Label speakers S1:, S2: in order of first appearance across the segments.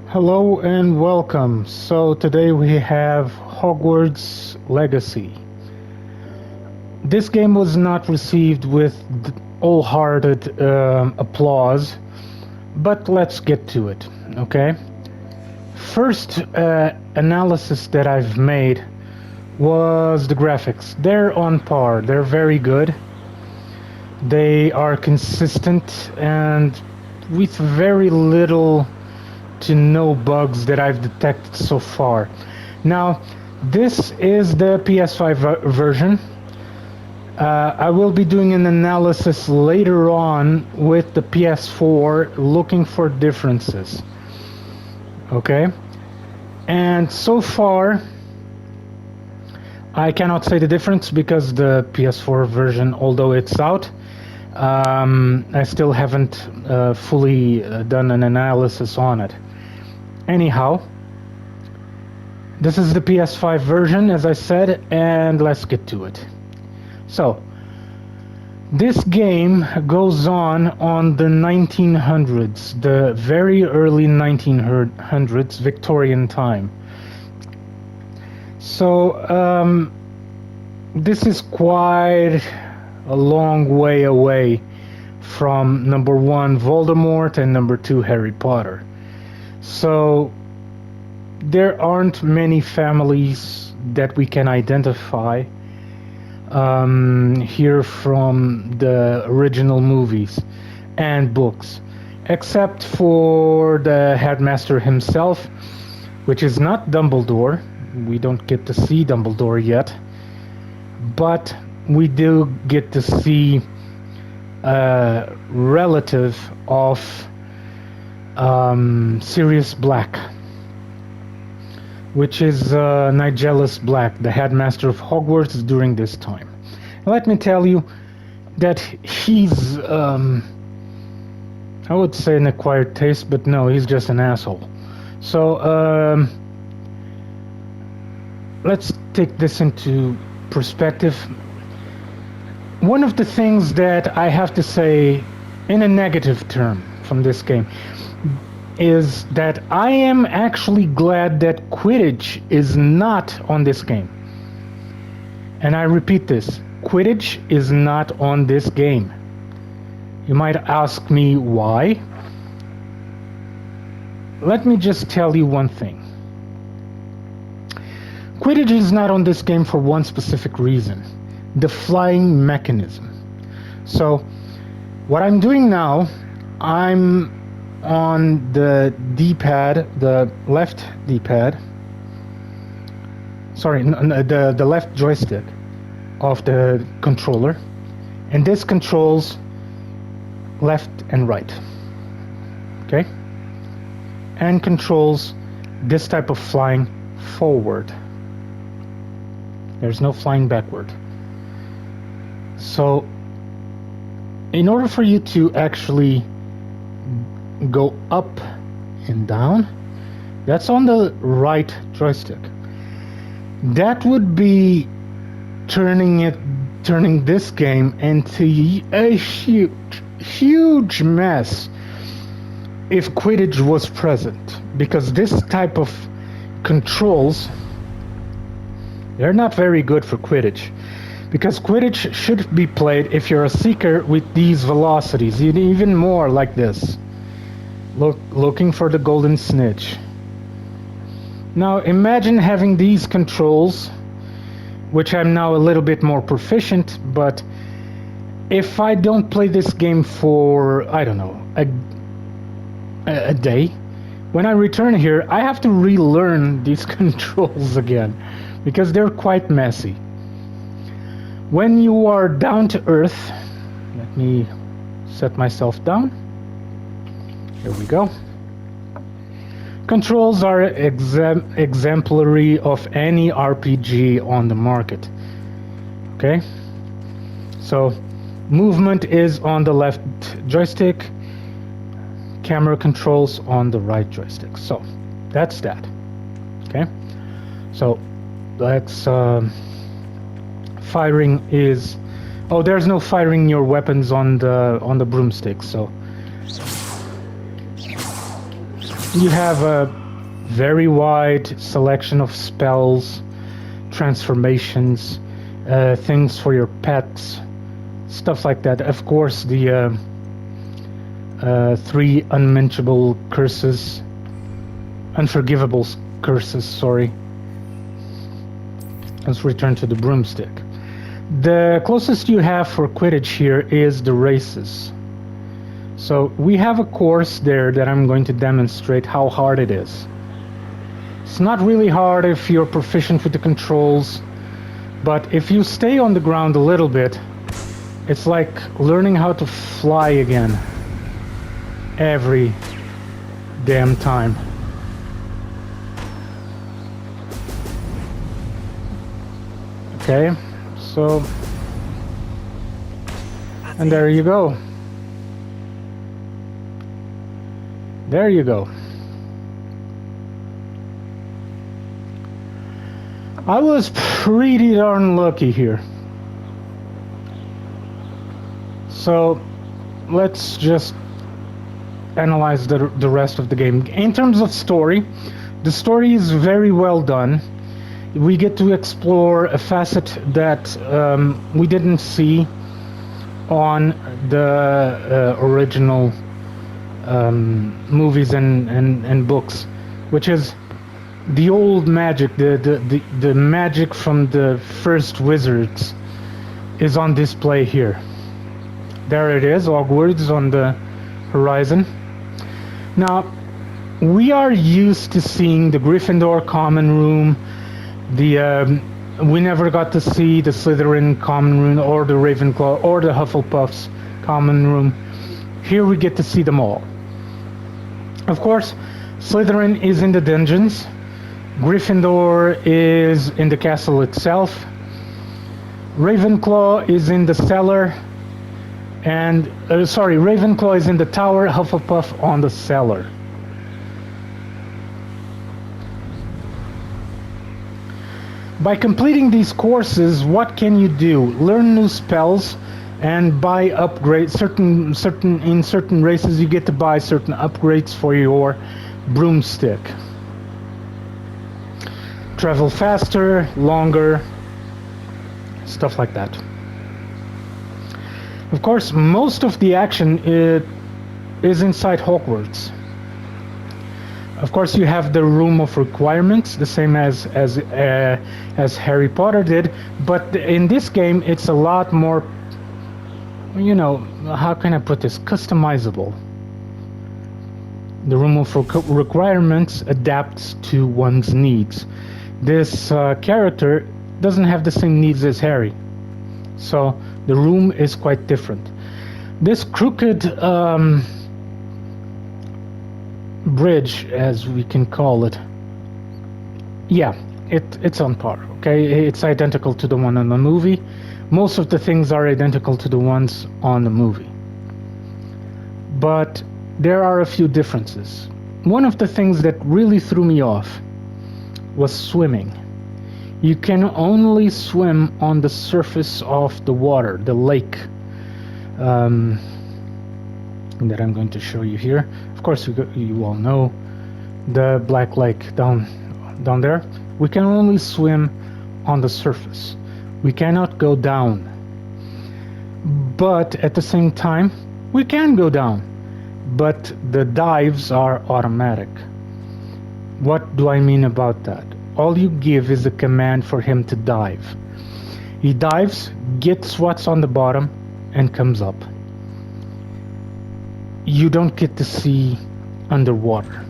S1: Hello and welcome. So today we have Hogwarts Legacy. This game was not received with wholehearted applause, but let's get to it, okay? First analysis that I've made was the graphics. They're on par, they're very good. They are consistent and with very little to no bugs that I've detected so far. Now, this is the PS5 version. I will be doing an analysis later on with the PS4, looking for differences. Okay? And so far, I cannot say the difference because the PS4 version, although it's out, I still haven't fully done an analysis on it. Anyhow, this is the PS5 version, as I said, and let's get to it. So, this game goes on the 1900s, the very early 1900s, Victorian time. So, this is quite a long way away from number 1, Voldemort, and number 2, Harry Potter. So there aren't many families that we can identify here from the original movies and books, except for the headmaster himself, which is not Dumbledore. We don't get to see Dumbledore yet, but we do get to see a relative of Sirius Black, which is Nigellus Black, the headmaster of Hogwarts during this time. Let me tell you that he's, I would say an acquired taste, but no, he's just an asshole. So, let's take this into perspective. One of the things that I have to say in a negative term from this game is that I am actually glad that Quidditch is not on this game. And I repeat this, Quidditch is not on this game. You might ask me why. Let me just tell you one thing. Quidditch is not on this game for one specific reason: the flying mechanism. So, what I'm doing now, I'm on the D-pad, the left D-pad, sorry, the left joystick of the controller, and this controls left and right, okay, and controls this type of flying forward. There's no flying backward. So in order for you to actually go up and down, that's on the right joystick. That would be turning this game into a huge mess if Quidditch was present, because this type of controls, they're not very good for Quidditch, because Quidditch should be played if you're a seeker with these velocities, even more like this, looking for the golden snitch. Now imagine having these controls, which I'm now a little bit more proficient, but if I don't play this game for, I don't know, a day, when I return here, I have to relearn these controls again, because they're quite messy. When you are down to earth, let me set myself down. Here we go. Controls are exemplary of any RPG on the market. Okay? So, movement is on the left joystick, camera controls on the right joystick. So, that's that. Okay? So, let's firing is Oh, there's no firing your weapons on the broomstick, so you have a very wide selection of spells, transformations, things for your pets, stuff like that. Of course, the 3 unmentionable curses, unforgivable curses, sorry. Let's return to the broomstick. The closest you have for Quidditch here is the races. So we have a course there that I'm going to demonstrate how hard it is. It's not really hard if you're proficient with the controls, but if you stay on the ground a little bit, it's like learning how to fly again every damn time. Okay, so, and there you go. There you go. I was pretty darn lucky here. So let's just analyze the rest of the game. In terms of story, the story is very well done. We get to explore a facet that we didn't see on the original movies and books, which is the old magic, the magic from the first wizards is on display here. There it is, Hogwarts on the horizon. Now, we are used to seeing the Gryffindor common room, we never got to see the Slytherin common room or the Ravenclaw or the Hufflepuff's common room. Here we get to see them all. Of course, Slytherin is in the dungeons. Gryffindor is in the castle itself. Ravenclaw is in the cellar. And, Ravenclaw is in the tower, Hufflepuff on the cellar. By completing these courses, what can you do? Learn new spells and buy upgrades. In certain races you get to buy certain upgrades for your broomstick. Travel faster, longer, stuff like that. Of course, most of the action is inside Hogwarts. Of course, you have the room of requirements, the same as Harry Potter did, but in this game, it's a lot more, you know, how can I put this? Customizable. The room of requirements adapts to one's needs. This character doesn't have the same needs as Harry, so the room is quite different. This crooked bridge, as we can call it, yeah, it's on par. Okay, it's identical to the one on the movie. Most of the things are identical to the ones on the movie, but there are a few differences. One of the things that really threw me off was swimming. You can only swim on the surface of the water, the lake, that I'm going to show you here. Of course, you all know the Black Lake down there. We can only swim on the surface. We cannot go down. But at the same time, we can go down. But the dives are automatic. What do I mean about that? All you give is a command for him to dive. He dives, gets what's on the bottom, and comes up. You don't get to see underwater.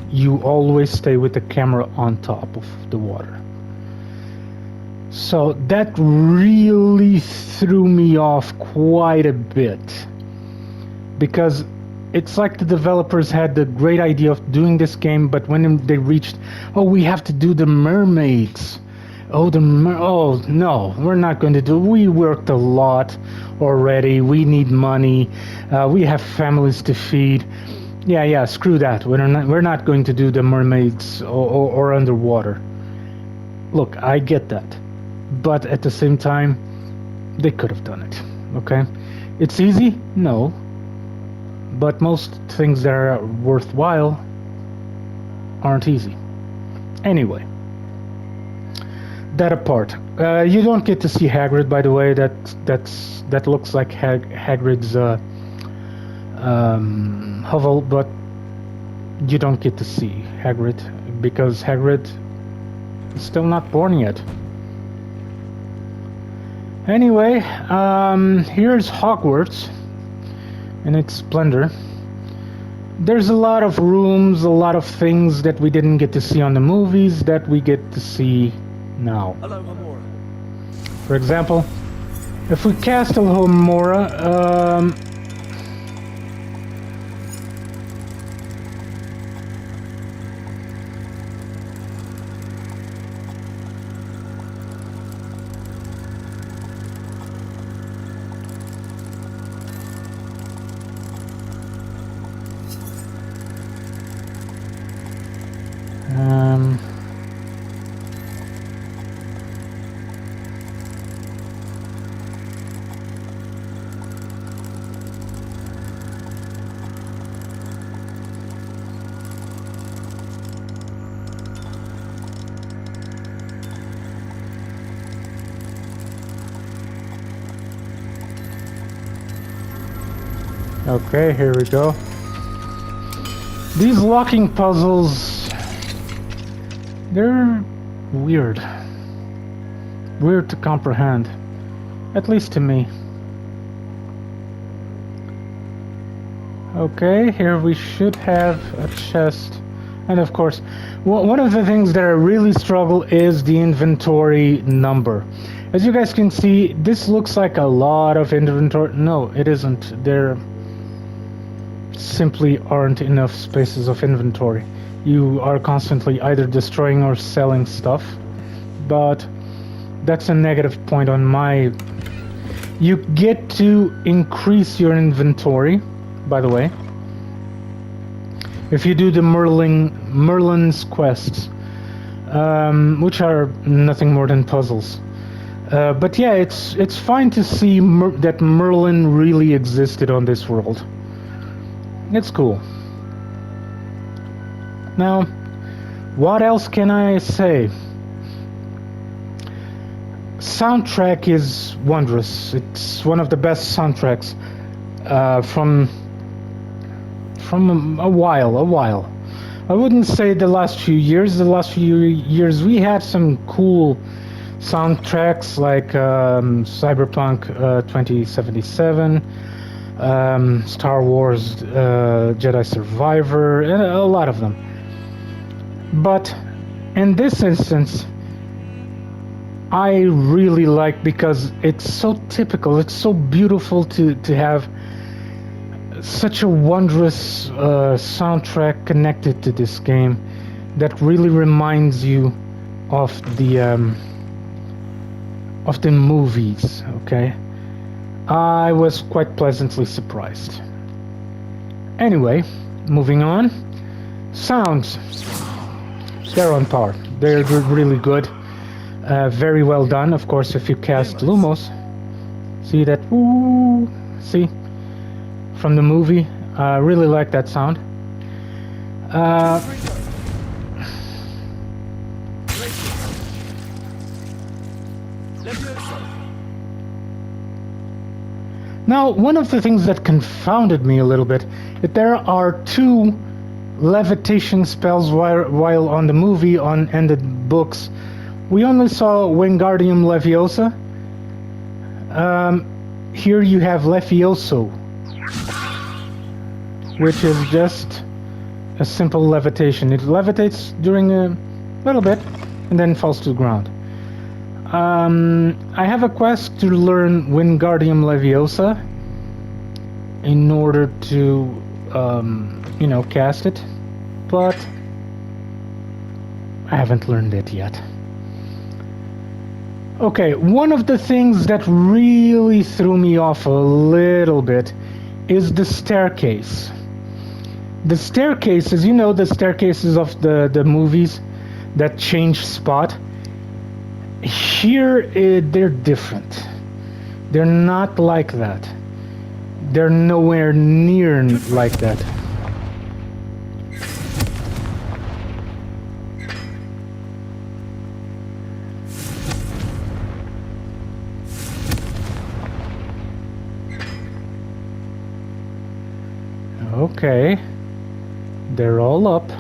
S1: You always stay with the camera on top of the water. So that really threw me off quite a bit, because it's like the developers had the great idea of doing this game, but when they reached, oh, we have to do the mermaids. Oh no, we're not going to do. We worked a lot already. We need money. We have families to feed. Yeah, screw that. We're not going to do the mermaids or underwater. Look, I get that, but at the same time, they could have done it. Okay, it's easy, no, but most things that are worthwhile aren't easy. Anyway, that apart, you don't get to see Hagrid, by the way. That looks like Hagrid's hovel, but you don't get to see Hagrid because Hagrid is still not born yet. Anyway, here's Hogwarts in its splendor. There's a lot of rooms, a lot of things that we didn't get to see on the movies that we get to see now. For example, if we cast Alohomora, okay, here we go. These locking puzzles, they're weird. Weird to comprehend. At least to me. Okay, here we should have a chest. And of course, one of the things that I really struggle is the inventory number. As you guys can see, this looks like a lot of inventory. No, it isn't. There simply aren't enough spaces of inventory. You are constantly either destroying or selling stuff, but that's a negative point on my... You get to increase your inventory, by the way, if you do the Merlin's quests, which are nothing more than puzzles. But yeah, it's fine to see that Merlin really existed on this world. It's cool. Now, what else can I say? Soundtrack is wondrous. It's one of the best soundtracks from a while. I wouldn't say the last few years. The last few years we had some cool soundtracks like Cyberpunk 2077, Star Wars Jedi Survivor, and a lot of them. But in this instance, I really like, because it's so typical, it's so beautiful to have such a wondrous soundtrack connected to this game that really reminds you of the movies, okay? I was quite pleasantly surprised. Anyway, moving on. Sounds. They're on par. They're really good. Very well done. Of course, if you cast Lumos, see that? Ooh, see? From the movie. I really like that sound. Now, one of the things that confounded me a little bit, that there are 2 levitation spells while on the movie and the books. We only saw Wingardium Leviosa. Here you have Levioso, which is just a simple levitation. It levitates during a little bit and then falls to the ground. I have a quest to learn Wingardium Leviosa in order to, cast it, but I haven't learned it yet. Okay, one of the things that really threw me off a little bit is the staircase. The staircases, the staircases of the movies that change spot. Here, they're different. They're not like that. They're nowhere near like that. Okay. They're all up.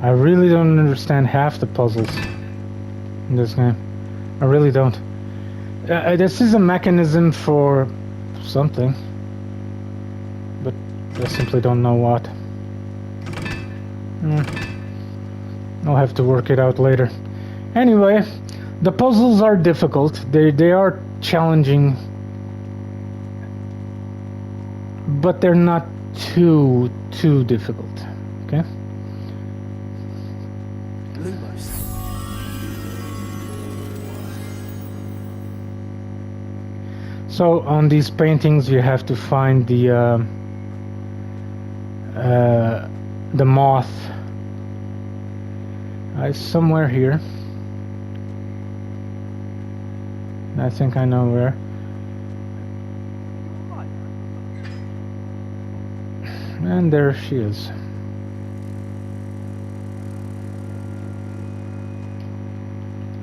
S1: I really don't understand half the puzzles in this game. I really don't. This is a mechanism for something, but I simply don't know what. I'll have to work it out later. Anyway, the puzzles are difficult. They are challenging, but they're not too difficult. Okay. So on these paintings, you have to find the moth. It's somewhere here. I think I know where. And there she is.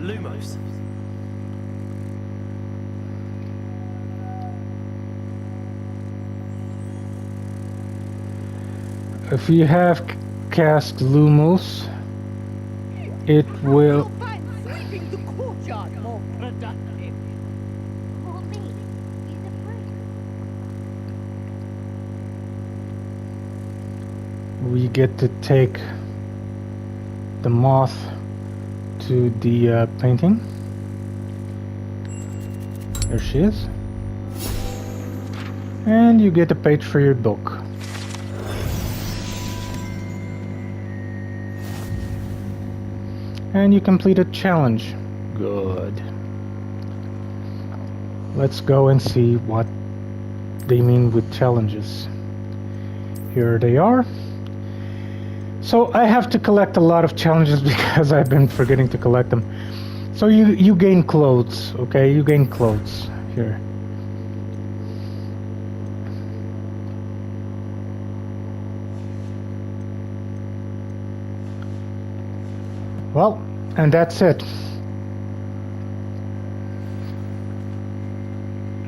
S2: Lumos.
S1: If you have cast Lumos, it will.
S3: Sweeping the courtyard more productive.
S4: Or me. He's afraid.
S1: We get to take the moth to the painting. There she is. And you get a page for your book. And you complete a challenge. Good. Let's go and see what they mean with challenges. Here they are. So I have to collect a lot of challenges because I've been forgetting to collect them. So you gain clothes, okay? You gain clothes here. Well, and that's it.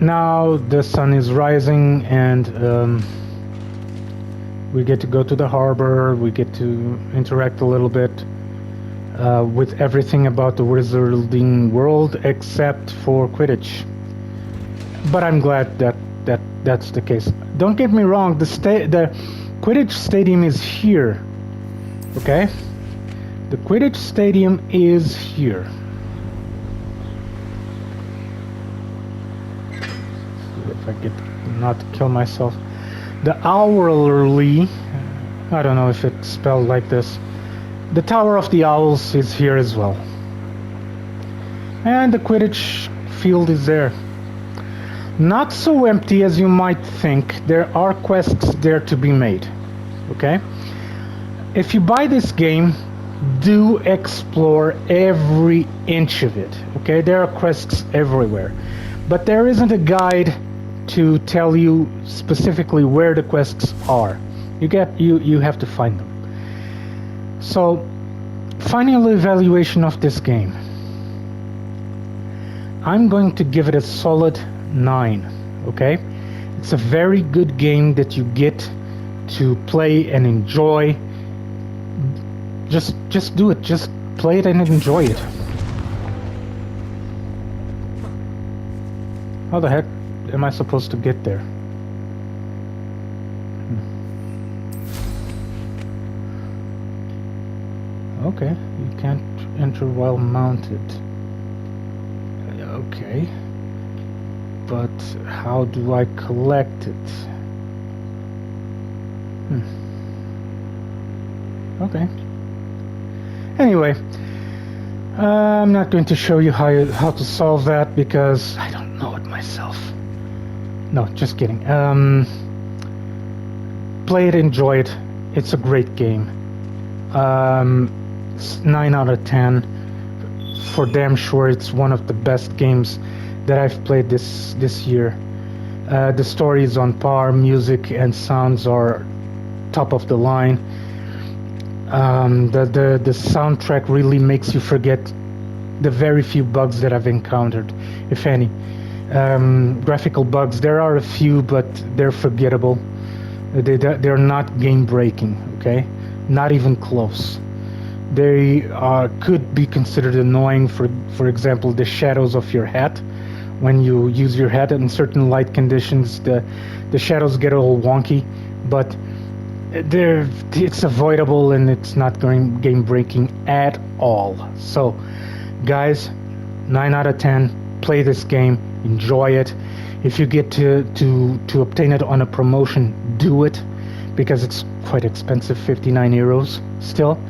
S1: Now the sun is rising and we get to go to the harbor. We get to interact a little bit with everything about the wizarding world except for Quidditch. But I'm glad that's the case. Don't get me wrong, the Quidditch stadium is here. Okay? The Quidditch stadium is here. See if I get not to kill myself. The Owlerly, I don't know if it's spelled like this. The Tower of the Owls is here as well. And the Quidditch field is there. Not so empty as you might think. There are quests there to be made. Okay? If you buy this game, do explore every inch of it. Okay? There are quests everywhere. But there isn't a guide to tell you specifically where the quests are. You have to find them. So, final evaluation of this game. I'm going to give it a solid 9. Okay? It's a very good game that you get to play and enjoy. Just do it. Just play it and enjoy it. How the heck am I supposed to get there? Okay, you can't enter while mounted. Okay. But how do I collect it? Okay. Anyway, I'm not going to show you how to solve that because I don't know it myself. No, just kidding. Play it, enjoy it. It's a great game. 9 out of 10. For damn sure, it's one of the best games that I've played this year. The story is on par, music and sounds are top of the line. The soundtrack really makes you forget the very few bugs that I've encountered, if any. Graphical bugs, there are a few, but they're forgettable. They're not game breaking, okay? Not even close. They could be considered annoying, for example, the shadows of your hat. When you use your hat in certain light conditions, the shadows get all wonky, but it's avoidable and it's not game breaking at all. So guys, 9 out of 10, play this game, enjoy it. If you get to obtain it on a promotion, do it, because it's quite expensive, 59 euros still.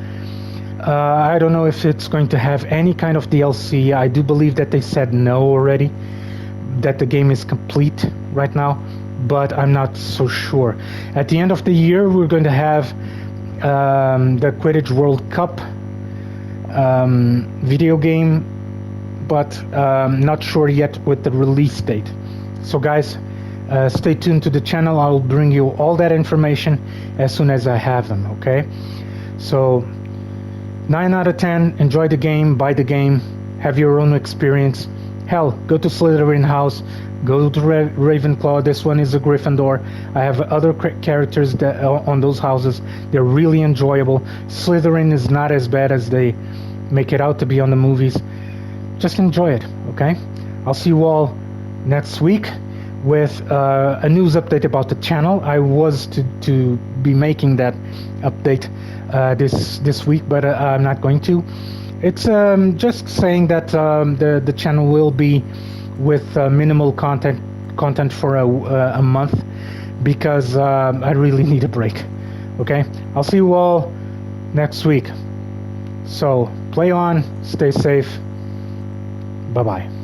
S1: I don't know if it's going to have any kind of DLC. I do believe that they said no already, that the game is complete right now, but I'm not so sure. At the end of the year, we're going to have the Quidditch World Cup video game, but not sure yet with the release date. So guys, stay tuned to the channel. I'll bring you all that information as soon as I have them, okay? So 9 out of 10, enjoy the game, buy the game, have your own experience. Hell, go to Slytherin house, go to Ravenclaw. This one is a Gryffindor. I have other characters that on those houses. They're really enjoyable. Slytherin is not as bad as they make it out to be on the movies. Just enjoy it, okay? I'll see you all next week with a news update about the channel. I was to be making that update this week, but I'm not going to. It's just saying that the channel will be with minimal content for a month, because I really need a break. Okay, I'll see you all next week. So play on, stay safe. Bye bye.